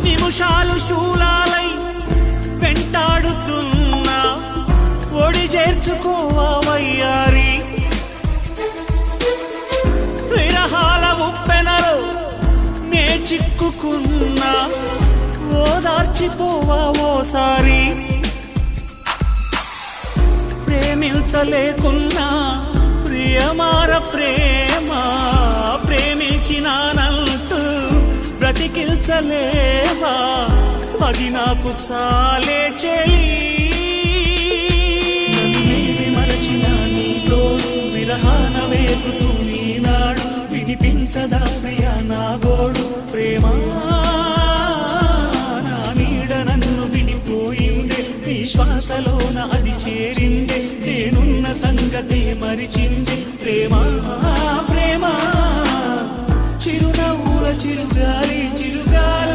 నిమిషాలు శూలాలై వెంటాడుతున్నా ఒడి చేర్చుకోవా వయ్యారి విరహాల ఉప్పెనలో నే చిక్కుకున్నా ఓదార్చిపోవా ఓసారి ప్రేమించలేకున్నా ప్రియమార ప్రేమ ప్రేమించినానంటూ బ్రతికించలేవా అది నాకు చాలే చెలి మరచిన నీ తోడు విరహాన వేగుతూ ఈనాడు వినిపించదా ప్రియా నా గోడు ప్రేమ